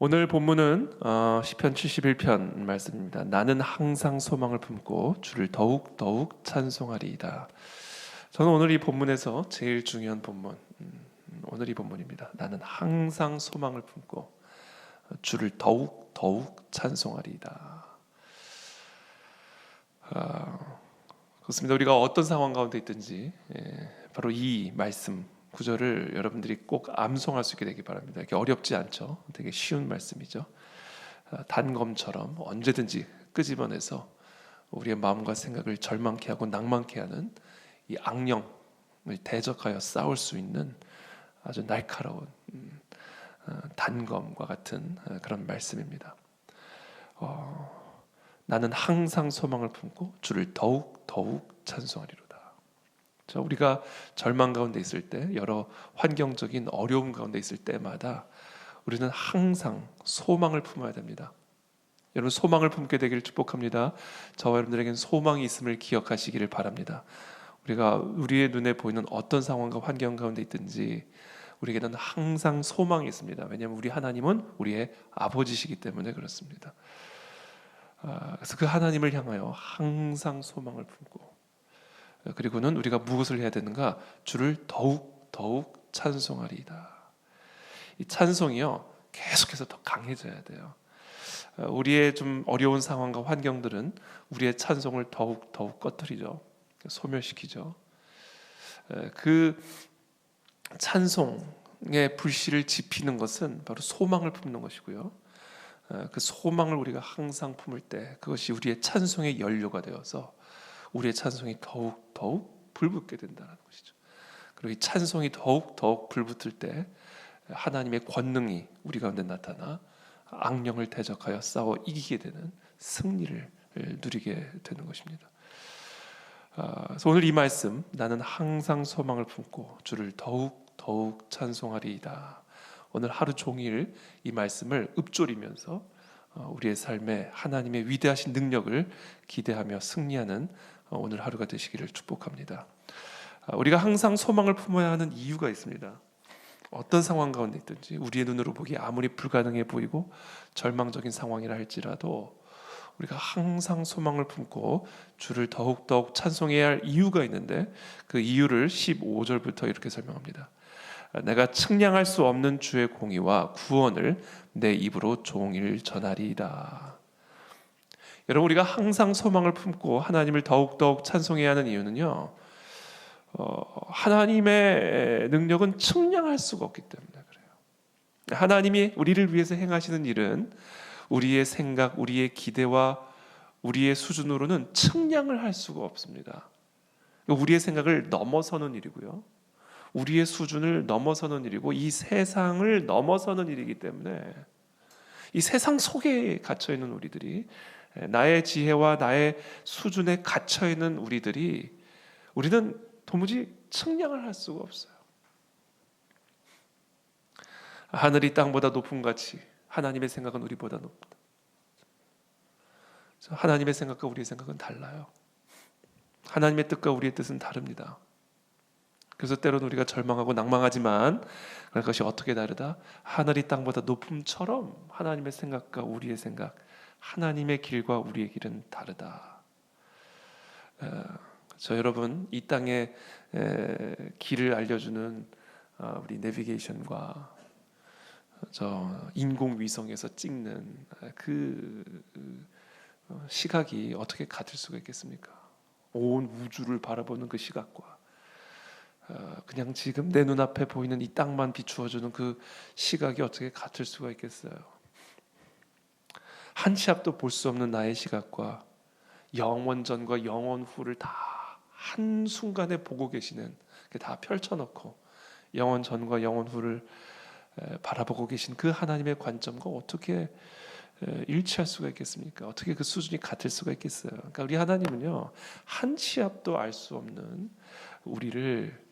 오늘 본문은 시편 71편 말씀입니다. 나는 항상 소망을 품고 주를 더욱 찬송하리이다. 저는 오늘 이 본문에서 제일 중요한 본문, 오늘 이 본문입니다. 나는 항상 소망을 품고 주를 더욱 찬송하리이다. 그렇습니다. 우리가 어떤 상황 가운데 있든지 바로 이 말씀 구절을 여러분들이 꼭 암송할 수 있게 되기 바랍니다. 이게 어렵지 않죠. 되게 쉬운 말씀이죠. 단검처럼 언제든지 끄집어내서 우리의 마음과 생각을 절망케 하고 낭만케 하는 이 악령을 대적하여 싸울 수 있는 아주 날카로운 단검과 같은 그런 말씀입니다. 나는 항상 소망을 품고 주를 더욱 찬송하리로다. 자, 우리가 절망 가운데 있을 때, 여러 환경적인 어려움 가운데 있을 때마다 우리는 항상 소망을 품어야 됩니다. 여러분, 소망을 품게 되기를 축복합니다. 저와 여러분들에게는 소망이 있음을 기억하시기를 바랍니다. 우리가 우리의 눈에 보이는 어떤 상황과 환경 가운데 있든지 우리에게는 항상 소망이 있습니다. 왜냐하면 우리 하나님은 우리의 아버지시기 때문에 그렇습니다. 그래서 그 하나님을 향하여 항상 소망을 품고, 그리고는 우리가 무엇을 해야 되는가? 주를 더욱 찬송하리이다. 이 찬송이요, 계속해서 더 강해져야 돼요. 우리의 좀 어려운 상황과 환경들은 우리의 찬송을 더욱 꺼트리죠. 소멸시키죠. 그 찬송의 불씨를 지피는 것은 바로 소망을 품는 것이고요. 그 소망을 우리가 항상 품을 때 그것이 우리의 찬송의 연료가 되어서 우리의 찬송이 더욱 불붙게 된다는 것이죠. 그리고 이 찬송이 더욱 불붙을 때 하나님의 권능이 우리 가운데 나타나 악령을 대적하여 싸워 이기게 되는 승리를 누리게 되는 것입니다. 그래서 오늘 이 말씀, 나는 항상 소망을 품고 주를 더욱 찬송하리이다. 오늘 하루 종일 이 말씀을 읊조리면서 우리의 삶에 하나님의 위대하신 능력을 기대하며 승리하는 오늘 하루가 되시기를 축복합니다. 우리가 항상 소망을 품어야 하는 이유가 있습니다. 어떤 상황 가운데 있든지 우리의 눈으로 보기 아무리 불가능해 보이고 절망적인 상황이라 할지라도 우리가 항상 소망을 품고 주를 더욱 찬송해야 할 이유가 있는데, 그 이유를 15절부터 이렇게 설명합니다. 내가 측량할 수 없는 주의 공의와 구원을 내 입으로 종일 전하리이다. 여러분, 우리가 항상 소망을 품고 하나님을 더욱 찬송해야 하는 이유는요, 하나님의 능력은 측량할 수가 없기 때문에 그래요. 하나님이 우리를 위해서 행하시는 일은 우리의 생각, 우리의 기대와 우리의 수준으로는 측량을 할 수가 없습니다. 우리의 생각을 넘어서는 일이고요, 우리의 수준을 넘어서는 일이고, 이 세상을 넘어서는 일이기 때문에 이 세상 속에 갇혀있는 우리들이, 나의 지혜와 나의 수준에 갇혀있는 우리는 도무지 측량을 할 수가 없어요. 하늘이 땅보다 높은 같이 하나님의 생각은 우리보다 높다. 하나님의 생각과 우리의 생각은 달라요. 하나님의 뜻과 우리의 뜻은 다릅니다. 그래서 때로는 우리가 절망하고 낭망하지만 그것이 어떻게 다르다? 하늘이 땅보다 높음처럼 하나님의 생각과 우리의 생각, 하나님의 길과 우리의 길은 다르다. 저 여러분, 이 땅의 길을 알려주는 우리 내비게이션과 저 인공위성에서 찍는 그 시각이 어떻게 같을 수가 있겠습니까? 온 우주를 바라보는 그 시각과 그냥 지금 내 눈앞에 보이는 이 땅만 비추어주는 그 시각이 어떻게 같을 수가 있겠어요? 한 치 앞도 볼 수 없는 나의 시각과 영원 전과 영원 후를 다 한순간에 보고 계시는, 다 펼쳐놓고 영원 전과 영원 후를 바라보고 계신 그 하나님의 관점과 어떻게 일치할 수가 있겠습니까? 어떻게 그 수준이 같을 수가 있겠어요? 그러니까 우리 하나님은요, 한 치 앞도 알 수 없는 우리를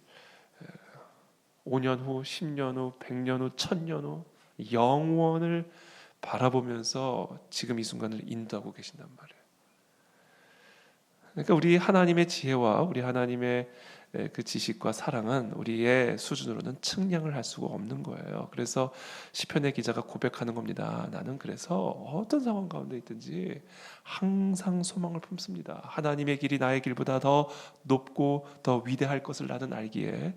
5년 후, 10년 후, 100년 후, 1000년 후 영원을 바라보면서 지금 이 순간을 인도하고 계신단 말이에요. 그러니까 우리 하나님의 지혜와 우리 하나님의 그 지식과 사랑은 우리의 수준으로는 측량을 할 수가 없는 거예요. 그래서 시편의 기자가 고백하는 겁니다. 나는 그래서 어떤 상황 가운데 있든지 항상 소망을 품습니다. 하나님의 길이 나의 길보다 더 높고 더 위대할 것을 나는 알기에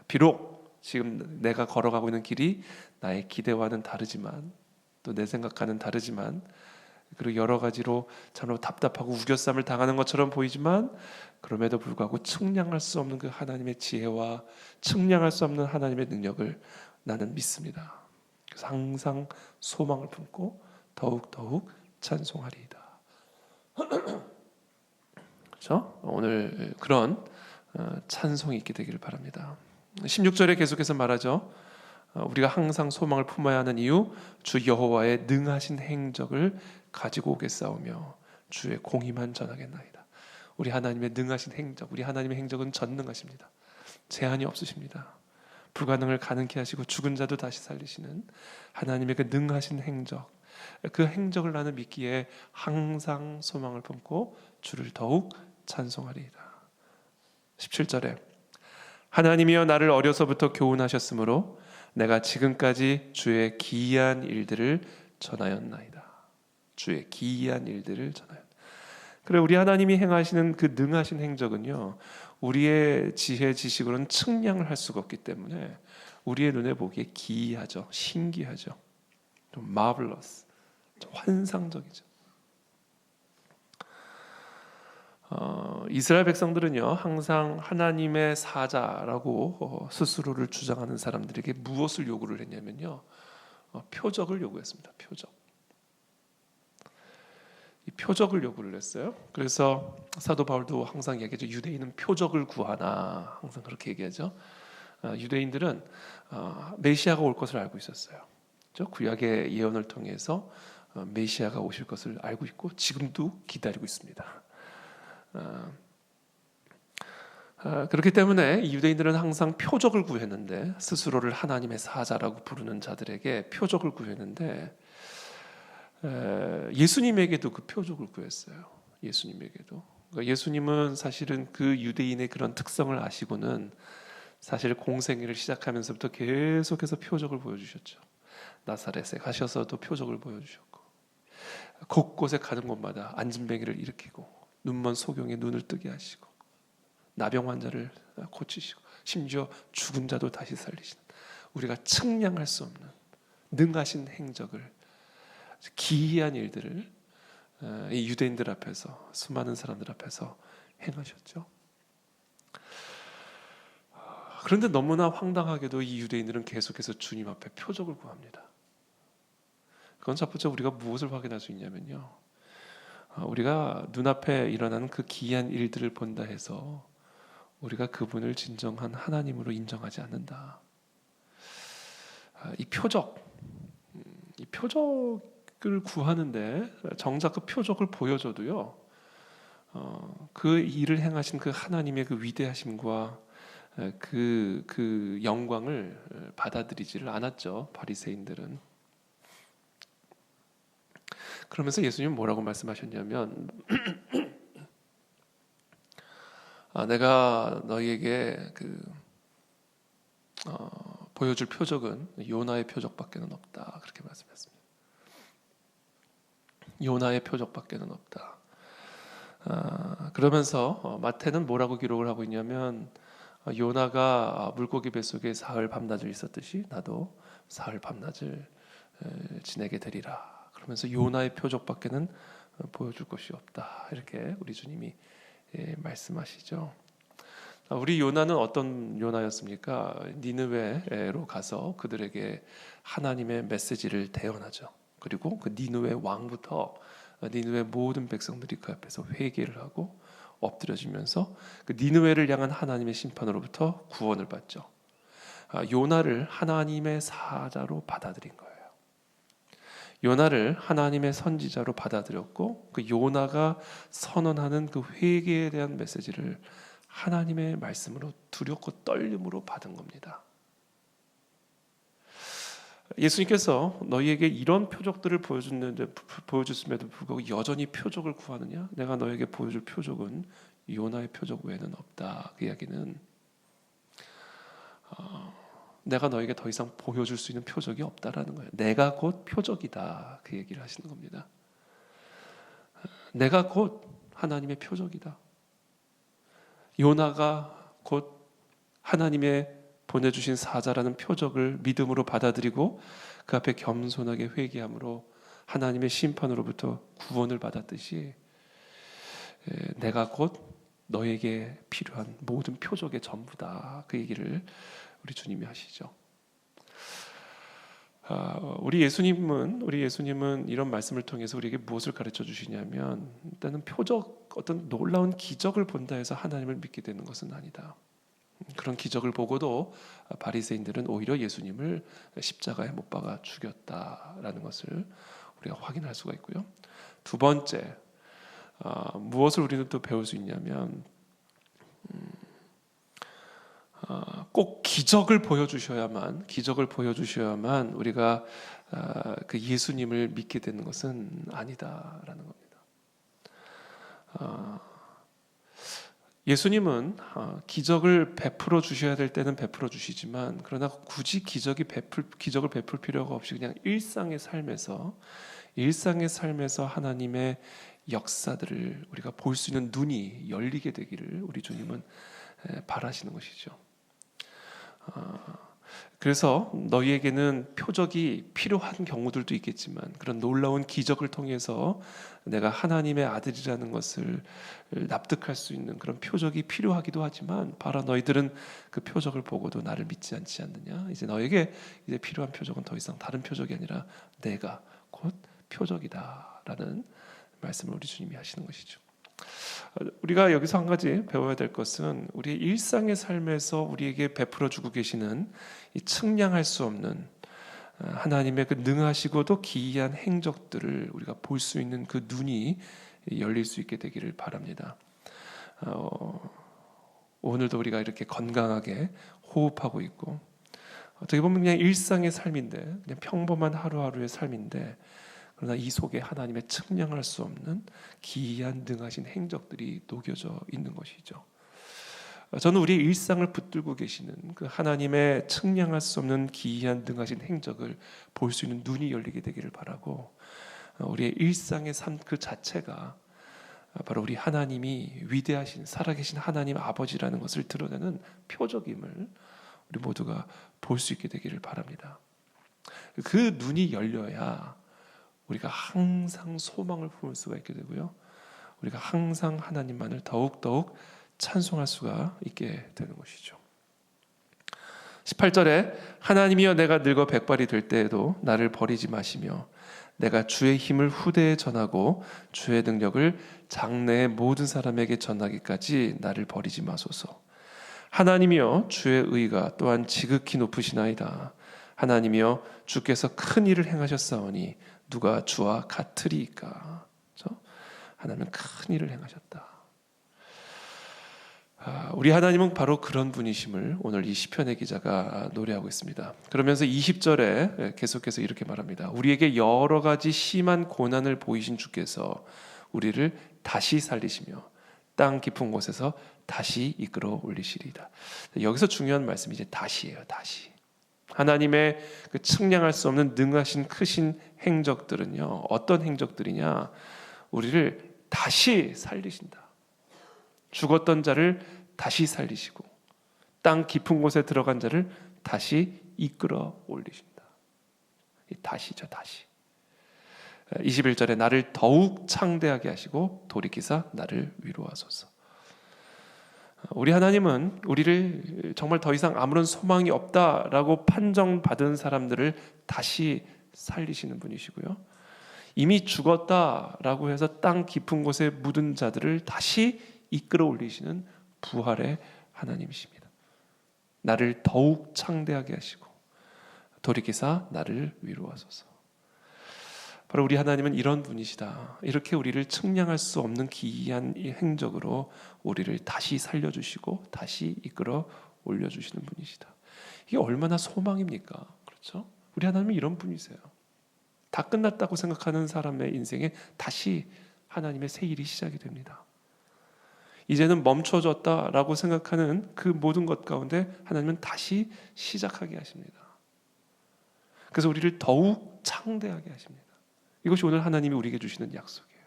비록 지금 내가 걸어가고 있는 길이 나의 기대와는 다르지만 또 내 생각과는 다르지만 그리고 여러 가지로 참 답답하고 우겨쌈을 당하는 것처럼 보이지만 그럼에도 불구하고 측량할 수 없는 그 하나님의 지혜와 측량할 수 없는 하나님의 능력을 나는 믿습니다. 그래서 항상 소망을 품고 더욱 찬송하리이다. 그렇죠? 오늘 그런 찬송이 있게 되기를 바랍니다. 16절에 계속해서 말하죠. 우리가 항상 소망을 품어야 하는 이유, 주 여호와의 능하신 행적을 가지고 오겠사오며 주의 공의만 전하겠나이다. 우리 하나님의 능하신 행적, 우리 하나님의 행적은 전능하십니다. 제한이 없으십니다. 불가능을 가능케 하시고 죽은 자도 다시 살리시는 하나님의 그 능하신 행적, 그 행적을 나는 믿기에 항상 소망을 품고 주를 더욱 찬송하리이다. 17절에 하나님이여 나를 어려서부터 교훈하셨으므로 내가 지금까지 주의 기이한 일들을 전하였나이다. 주의 기이한 일들을 전하였다. 그래, 우리 하나님이 행하시는 그 능하신 행적은요, 우리의 지혜 지식으로는 측량을 할 수가 없기 때문에 우리의 눈에 보기에 기이하죠, 신기하죠, 좀 marvelous, 좀 환상적이죠. 이스라엘 백성들은요 항상 하나님의 사자라고 스스로를 주장하는 사람들에게 무엇을 요구를 했냐면요, 표적을 요구했습니다. 이 표적을 요구를 했어요. 그래서 사도 바울도 항상 얘기하죠. 유대인은 표적을 구하나, 항상 그렇게 얘기하죠. 유대인들은 메시아가 올 것을 알고 있었어요. 그렇죠? 구약의 예언을 통해서 메시아가 오실 것을 알고 있고 지금도 기다리고 있습니다. 그렇기 때문에 유대인들은 항상 표적을 구했는데, 스스로를 하나님의 사자라고 부르는 자들에게 표적을 구했는데, 예수님에게도 그 표적을 구했어요. 예수님에게도. 그러니까 예수님은 사실은 그 유대인의 그런 특성을 아시고는 사실 공생애를 시작하면서부터 계속해서 표적을 보여주셨죠. 나사렛에 가셔서도 표적을 보여주셨고, 곳곳에 가는 곳마다 안진뱅이를 일으키고 눈먼 소경의 눈을 뜨게 하시고 나병 환자를 고치시고 심지어 죽은 자도 다시 살리시는, 우리가 측량할 수 없는 능하신 행적을, 기이한 일들을 이 유대인들 앞에서, 수많은 사람들 앞에서 행하셨죠. 그런데 너무나 황당하게도 이 유대인들은 계속해서 주님 앞에 표적을 구합니다. 그건 첫 번째 우리가 무엇을 확인할 수 있냐면요, 우리가 눈앞에 일어나는 그 기이한 일들을 본다 해서 우리가 그분을 진정한 하나님으로 인정하지 않는다. 이 표적을 구하는데 정작 그 표적을 보여줘도요, 그 일을 행하신 그 하나님의 그 위대하심과 그 영광을 받아들이지를 않았죠, 바리새인들은. 그러면서 예수님은 뭐라고 말씀하셨냐면 내가 너희에게 보여줄 표적은 요나의 표적밖에는 없다, 그렇게 말씀했습니다. 요나의 표적밖에는 없다. 그러면서 마태는 뭐라고 기록을 하고 있냐면, 요나가 물고기 뱃속에 사흘 밤낮을 있었듯이 나도 사흘 밤낮을 지내게 되리라. 그러면서 요나의 표적밖에는 보여줄 것이 없다, 이렇게 우리 주님이 말씀하시죠. 우리 요나는 어떤 요나였습니까? 니느웨로 가서 그들에게 하나님의 메시지를 대언하죠. 그리고 그 니느웨 왕부터 니느웨 모든 백성들이 그 앞에서 회개를 하고 엎드려지면서 그 니느웨를 향한 하나님의 심판으로부터 구원을 받죠. 요나를 하나님의 사자로 받아들인 거예요. 요나를 하나님의 선지자로 받아들였고, 그 요나가 선언하는 그 회개에 대한 메시지를 하나님의 말씀으로 두렵고 떨림으로 받은 겁니다. 예수님께서 너희에게 이런 표적들을 보여줬음에도 불구하고 여전히 표적을 구하느냐? 내가 너에게 보여줄 표적은 요나의 표적 외에는 없다. 그 이야기는 내가 너에게 더 이상 보여줄 수 있는 표적이 없다라는 거예요. 내가 곧 표적이다. 그 얘기를 하시는 겁니다. 내가 곧 하나님의 표적이다. 요나가 곧 하나님의 보내주신 사자라는 표적을 믿음으로 받아들이고 그 앞에 겸손하게 회개함으로 하나님의 심판으로부터 구원을 받았듯이 내가 곧 너에게 필요한 모든 표적의 전부다. 그 얘기를 우리 주님이 하시죠. 우리 예수님은 이런 말씀을 통해서 우리에게 무엇을 가르쳐 주시냐면, 일단은 표적, 어떤 놀라운 기적을 본다 해서 하나님을 믿게 되는 것은 아니다. 그런 기적을 보고도 바리새인들은 오히려 예수님을 십자가에 못 박아 죽였다라는 것을 우리가 확인할 수가 있고요. 두 번째, 무엇을 우리는 또 배울 수 있냐면, 꼭 기적을 보여주셔야만 우리가 그 예수님을 믿게 되는 것은 아니다라는 겁니다. 예수님은 기적을 베풀어 주셔야 될 때는 베풀어 주시지만, 그러나 굳이 기적을 베풀 필요가 없이 그냥 일상의 삶에서 하나님의 역사들을 우리가 볼 수 있는 눈이 열리게 되기를 우리 주님은 바라시는 것이죠. 그래서 너희에게는 표적이 필요한 경우들도 있겠지만, 그런 놀라운 기적을 통해서 내가 하나님의 아들이라는 것을 납득할 수 있는 그런 표적이 필요하기도 하지만, 바로 너희들은 그 표적을 보고도 나를 믿지 않지 않느냐. 이제 너에게 이제 필요한 표적은 더 이상 다른 표적이 아니라 내가 곧 표적이다라는 말씀을 우리 주님이 하시는 것이죠. 우리가 여기서 한 가지 배워야 될 것은, 우리의 일상의 삶에서 우리에게 베풀어 주고 계시는 이 측량할 수 없는 하나님의 그 능하시고도 기이한 행적들을 우리가 볼 수 있는 그 눈이 열릴 수 있게 되기를 바랍니다. 오늘도 우리가 이렇게 건강하게 호흡하고 있고, 어떻게 보면 그냥 일상의 삶인데, 그냥 평범한 하루하루의 삶인데, 그러나 이 속에 하나님의 측량할 수 없는 기이한 능하신 행적들이 녹여져 있는 것이죠. 저는 우리의 일상을 붙들고 계시는 그 하나님의 측량할 수 없는 기이한 능하신 행적을 볼 수 있는 눈이 열리게 되기를 바라고, 우리의 일상의 삶 그 자체가 바로 우리 하나님이 위대하신 살아계신 하나님 아버지라는 것을 드러내는 표적임을 우리 모두가 볼 수 있게 되기를 바랍니다. 그 눈이 열려야 우리가 항상 소망을 품을 수가 있게 되고요, 우리가 항상 하나님만을 더욱더욱 찬송할 수가 있게 되는 것이죠. 18절에 하나님이여 내가 늙어 백발이 될 때에도 나를 버리지 마시며 내가 주의 힘을 후대에 전하고 주의 능력을 장래의 모든 사람에게 전하기까지 나를 버리지 마소서. 하나님이여 주의 의가 또한 지극히 높으시나이다. 하나님이여 주께서 큰 일을 행하셨사오니 누가 주와 같으리이까. 하나님은 큰 일을 행하셨다. 우리 하나님은 바로 그런 분이심을 오늘 이 시편의 기자가 노래하고 있습니다. 그러면서 20절에 계속해서 이렇게 말합니다. 우리에게 여러 가지 심한 고난을 보이신 주께서 우리를 다시 살리시며 땅 깊은 곳에서 다시 이끌어 올리시리이다. 여기서 중요한 말씀이 이제 다시예요. 다시. 하나님의 그 측량할 수 없는 능하신 크신 행적들은요, 어떤 행적들이냐? 우리를 다시 살리신다. 죽었던 자를 다시 살리시고 땅 깊은 곳에 들어간 자를 다시 이끌어 올리신다. 다시죠, 다시. 21절에 나를 더욱 창대하게 하시고 돌이키사 나를 위로하소서. 우리 하나님은 우리를 정말 더 이상 아무런 소망이 없다라고 판정받은 사람들을 다시 살리시는 분이시고요, 이미 죽었다라고 해서 땅 깊은 곳에 묻은 자들을 다시 이끌어 올리시는 부활의 하나님이십니다. 나를 더욱 창대하게 하시고 돌이키사 나를 위로하소서. 바로 우리 하나님은 이런 분이시다. 이렇게 우리를 측량할 수 없는 기이한 이 행적으로 우리를 다시 살려주시고 다시 이끌어 올려주시는 분이시다. 이게 얼마나 소망입니까? 그렇죠? 우리 하나님은 이런 분이세요. 다 끝났다고 생각하는 사람의 인생에 다시 하나님의 새 일이 시작이 됩니다. 이제는 멈춰졌다라고 생각하는 그 모든 것 가운데 하나님은 다시 시작하게 하십니다. 그래서 우리를 더욱 창대하게 하십니다. 이것이 오늘 하나님이 우리에게 주시는 약속이에요.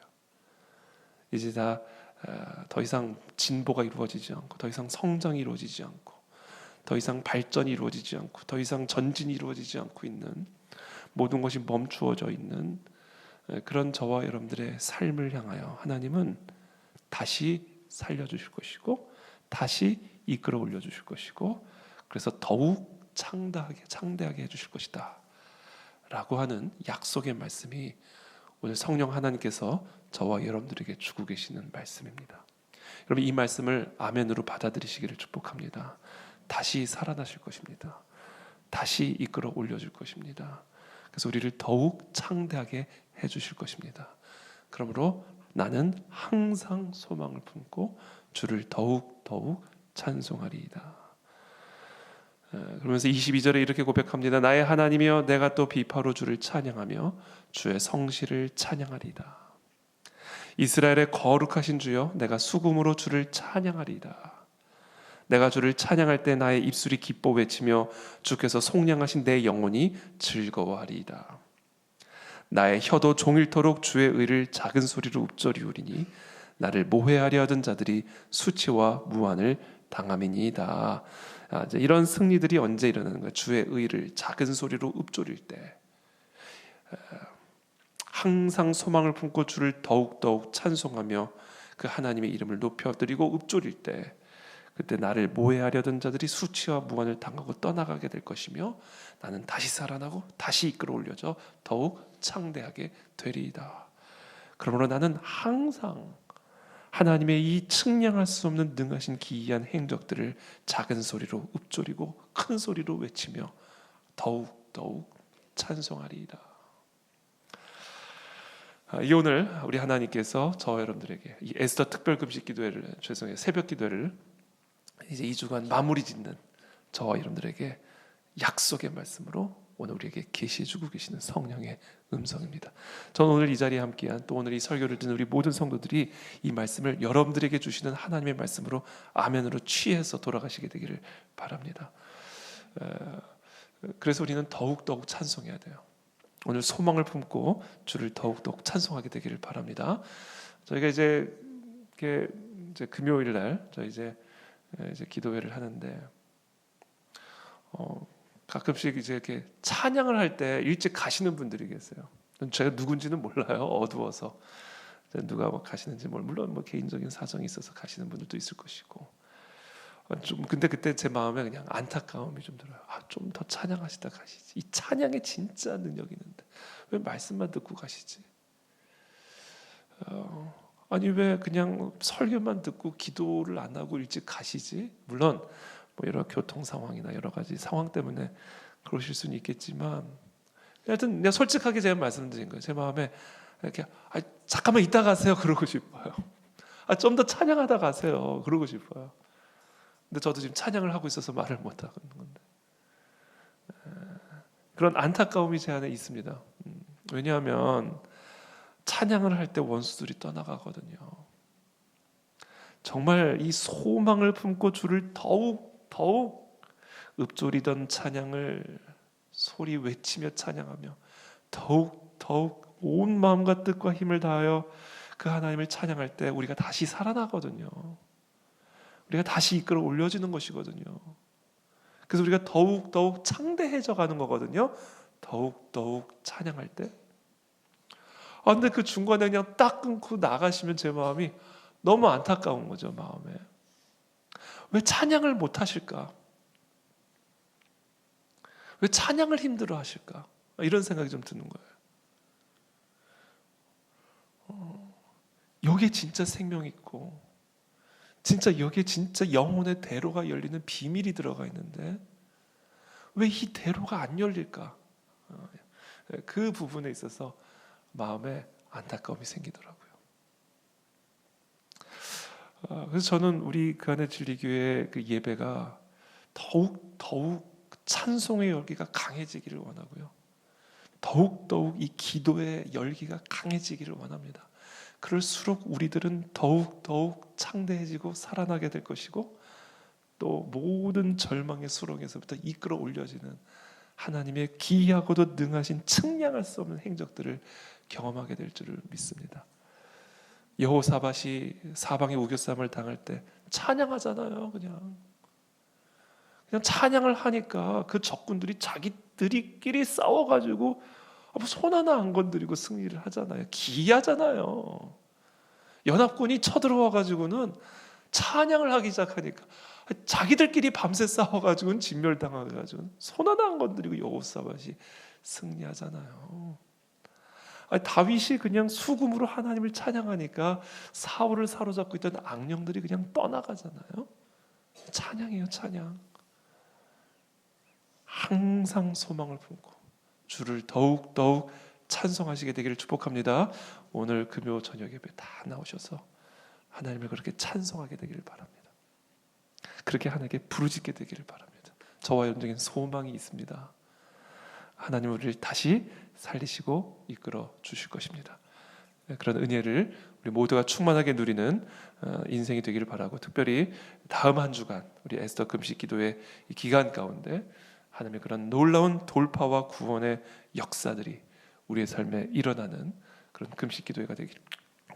이제 더 이상 진보가 이루어지지 않고, 더 이상 성장이 이루어지지 않고, 더 이상 발전이 이루어지지 않고, 더 이상 전진이 이루어지지 않고 있는, 모든 것이 멈추어져 있는 그런 저와 여러분들의 삶을 향하여 하나님은 다시 살려주실 것이고, 다시 이끌어 올려주실 것이고, 그래서 더욱 창대하게 해주실 것이다 라고 하는 약속의 말씀이 오늘 성령 하나님께서 저와 여러분들에게 주고 계시는 말씀입니다. 여러분, 이 말씀을 아멘으로 받아들이시기를 축복합니다. 다시 살아나실 것입니다. 다시 이끌어 올려줄 것입니다. 그래서 우리를 더욱 창대하게 해주실 것입니다. 그러므로 나는 항상 소망을 품고 주를 더욱 찬송하리이다. 그러면서 22절에 이렇게 고백합니다. 나의 하나님이여, 내가 또 비파로 주를 찬양하며 주의 성실을 찬양하리이다. 이스라엘의 거룩하신 주여, 내가 수금으로 주를 찬양하리이다. 내가 주를 찬양할 때 나의 입술이 기뻐 외치며 주께서 속량하신 내 영혼이 즐거워하리이다. 나의 혀도 종일토록 주의 의를 작은 소리로 읊조리우리니 나를 모해하려 하던 자들이 수치와 무한을 당함이니이다. 이런 승리들이 언제 일어나는 거예요? 주의 의를 작은 소리로 읊조릴 때, 항상 소망을 품고 주를 더욱 찬송하며 그 하나님의 이름을 높여드리고 읊조릴 때, 그때 나를 모해하려던 자들이 수치와 무한을 당하고 떠나가게 될 것이며 나는 다시 살아나고 다시 이끌어 올려져 더욱 창대하게 되리이다. 그러므로 나는 항상 하나님의 이 측량할 수 없는 능하신 기이한 행적들을 작은 소리로 읊조리고 큰 소리로 외치며 더욱 찬송하리이다. 이 오늘 우리 하나님께서 저와 여러분들에게 이 에스더 특별금식 기도회를, 새벽 기도회를 이제 2주간 마무리 짓는 저와 여러분들에게 약속의 말씀으로 오늘 우리에게 계시해주고 계시는 성령의 음성입니다. 저는 오늘 이 자리에 함께한, 또 오늘 이 설교를 듣는 우리 모든 성도들이 이 말씀을 여러분들에게 주시는 하나님의 말씀으로 아멘으로 취해서 돌아가시게 되기를 바랍니다. 그래서 우리는 더욱 찬송해야 돼요. 오늘 소망을 품고 주를 더욱 찬송하게 되기를 바랍니다. 저희가 이제 금요일 날 저희 이제 기도회를 하는데 가끔씩 이제 이렇게 찬양을 할 때 일찍 가시는 분들이 계세요. 제가 누군지는 몰라요. 어두워서 누가 가시는지 물론 개인적인 사정이 있어서 가시는 분들도 있을 것이고, 근데 그때 제 마음에 그냥 안타까움이 좀 들어요. 좀 더 찬양하시다 가시지. 이 찬양에 진짜 능력이 있는데 왜 말씀만 듣고 가시지? 아니 왜 그냥 설교만 듣고 기도를 안 하고 일찍 가시지? 물론 여러 교통 상황이나 여러 가지 상황 때문에 그러실 수는 있겠지만, 하여튼 내가 솔직하게 제가 말씀드린 거예요. 제 마음에 이렇게 잠깐만 이따 가세요 그러고 싶어요. 좀 더 찬양하다 가세요 그러고 싶어요. 근데 저도 지금 찬양을 하고 있어서 말을 못 하고 있는 건데, 그런 안타까움이 제 안에 있습니다. 왜냐하면 찬양을 할 때 원수들이 떠나가거든요. 정말 이 소망을 품고 주를 더욱 읊조리던 찬양을 소리 외치며 찬양하며 더욱 온 마음과 뜻과 힘을 다하여 그 하나님을 찬양할 때 우리가 다시 살아나거든요. 우리가 다시 이끌어 올려지는 것이거든요. 그래서 우리가 더욱 창대해져 가는 거거든요. 더욱 찬양할 때. 근데 그 중간에 그냥 딱 끊고 나가시면 제 마음이 너무 안타까운 거죠. 마음에 왜 찬양을 못 하실까? 왜 찬양을 힘들어 하실까? 이런 생각이 좀 드는 거예요. 여기에 진짜 생명 있고, 진짜 여기에 진짜 영혼의 대로가 열리는 비밀이 들어가 있는데 왜 이 대로가 안 열릴까? 그 부분에 있어서 마음에 안타까움이 생기더라고요. 그래서 저는 우리 그 안에 진리교회 그 예배가 더욱 찬송의 열기가 강해지기를 원하고요. 더욱더욱 이 기도의 열기가 강해지기를 원합니다. 그럴수록 우리들은 더욱 창대해지고 살아나게 될 것이고, 또 모든 절망의 수렁에서부터 이끌어 올려지는 하나님의 기이하고도 능하신 측량할 수 없는 행적들을 경험하게 될 줄을 믿습니다. 여호사밧이 사방의 우겨쌈을 당할 때 찬양하잖아요. 그냥 찬양을 하니까 그 적군들이 자기들끼리 싸워가지고 손 하나 안 건드리고 승리를 하잖아요. 기이하잖아요. 연합군이 쳐들어와가지고는 찬양을 하기 시작하니까 자기들끼리 밤새 싸워가지고는 진멸당해가지고 손 하나 안 건드리고 여호사밧이 승리하잖아요. 다윗이 그냥 수금으로 하나님을 찬양하니까 사울을 사로잡고 있던 악령들이 그냥 떠나가잖아요. 찬양이에요, 찬양. 항상 소망을 품고 주를 더욱 찬송하시게 되기를 축복합니다. 오늘 금요 저녁 예배 다 나오셔서 하나님을 그렇게 찬송하게 되기를 바랍니다. 그렇게 하나님께 부르짖게 되기를 바랍니다. 저와 여러분에게는 소망이 있습니다. 하나님 우리를 다시 살리시고 이끌어 주실 것입니다. 그런 은혜를 우리 모두가 충만하게 누리는 인생이 되기를 바라고, 특별히 다음 한 주간 우리 에스더 금식 기도의 이 기간 가운데 하나님의 그런 놀라운 돌파와 구원의 역사들이 우리의 삶에 일어나는 그런 금식 기도회가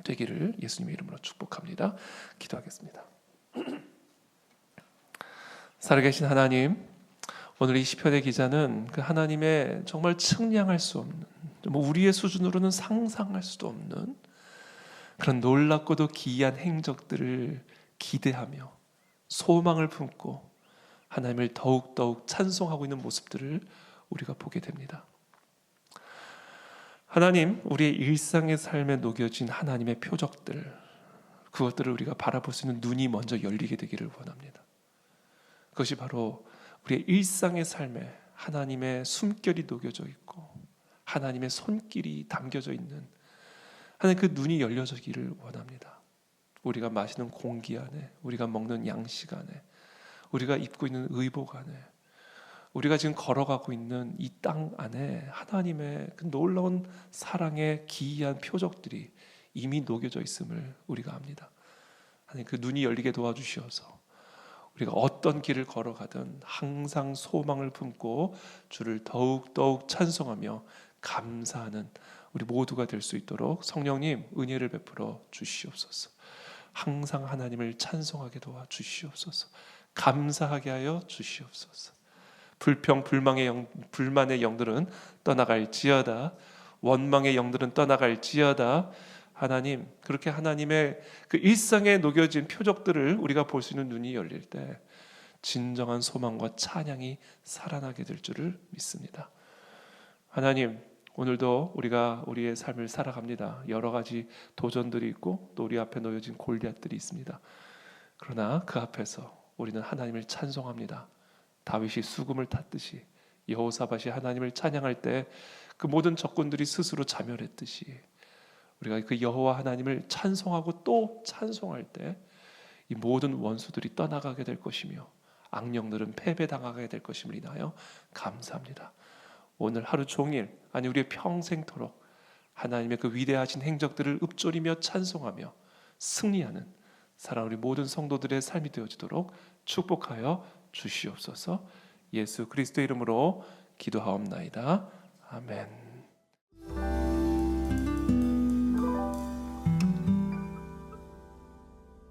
되기를 예수님의 이름으로 축복합니다. 기도하겠습니다. 살아계신 하나님, 오늘 이 시편의 기자는 그 하나님의 정말 측량할 수 없는, 우리의 수준으로는 상상할 수도 없는 그런 놀랍고도 기이한 행적들을 기대하며 소망을 품고 하나님을 더욱 찬송하고 있는 모습들을 우리가 보게 됩니다. 하나님, 우리의 일상의 삶에 녹여진 하나님의 표적들, 그것들을 우리가 바라볼 수 있는 눈이 먼저 열리게 되기를 원합니다. 그것이 바로 우리의 일상의 삶에 하나님의 숨결이 녹여져 있고 하나님의 손길이 담겨져 있는 하나님, 그 눈이 열려지기를 원합니다. 우리가 마시는 공기 안에, 우리가 먹는 양식 안에, 우리가 입고 있는 의복 안에, 우리가 지금 걸어가고 있는 이 땅 안에 하나님의 그 놀라운 사랑의 기이한 표적들이 이미 녹여져 있음을 우리가 압니다. 하나님, 그 눈이 열리게 도와주시어서 우리가 어떤 길을 걸어가든 항상 소망을 품고 주를 더욱 찬송하며 감사하는 우리 모두가 될 수 있도록 성령님 은혜를 베풀어 주시옵소서. 항상 하나님을 찬송하게 도와주시옵소서. 감사하게 하여 주시옵소서. 불만의 영들은 떠나갈지어다. 원망의 영들은 떠나갈지어다. 하나님, 그렇게 하나님의 그 일상에 녹여진 표적들을 우리가 볼 수 있는 눈이 열릴 때 진정한 소망과 찬양이 살아나게 될 줄을 믿습니다. 하나님, 오늘도 우리가 우리의 삶을 살아갑니다. 여러 가지 도전들이 있고 또 우리 앞에 놓여진 골리앗들이 있습니다. 그러나 그 앞에서 우리는 하나님을 찬송합니다. 다윗이 수금을 탔듯이, 여호사밧이 하나님을 찬양할 때 그 모든 적군들이 스스로 자멸했듯이, 우리가 그 여호와 하나님을 찬송하고 또 찬송할 때 이 모든 원수들이 떠나가게 될 것이며 악령들은 패배당하게 될 것임을 인하여 감사합니다. 오늘 하루 종일, 아니 우리의 평생토록 하나님의 그 위대하신 행적들을 읊조리며 찬송하며 승리하는 사랑 우리 모든 성도들의 삶이 되어지도록 축복하여 주시옵소서. 예수 그리스도의 이름으로 기도하옵나이다. 아멘.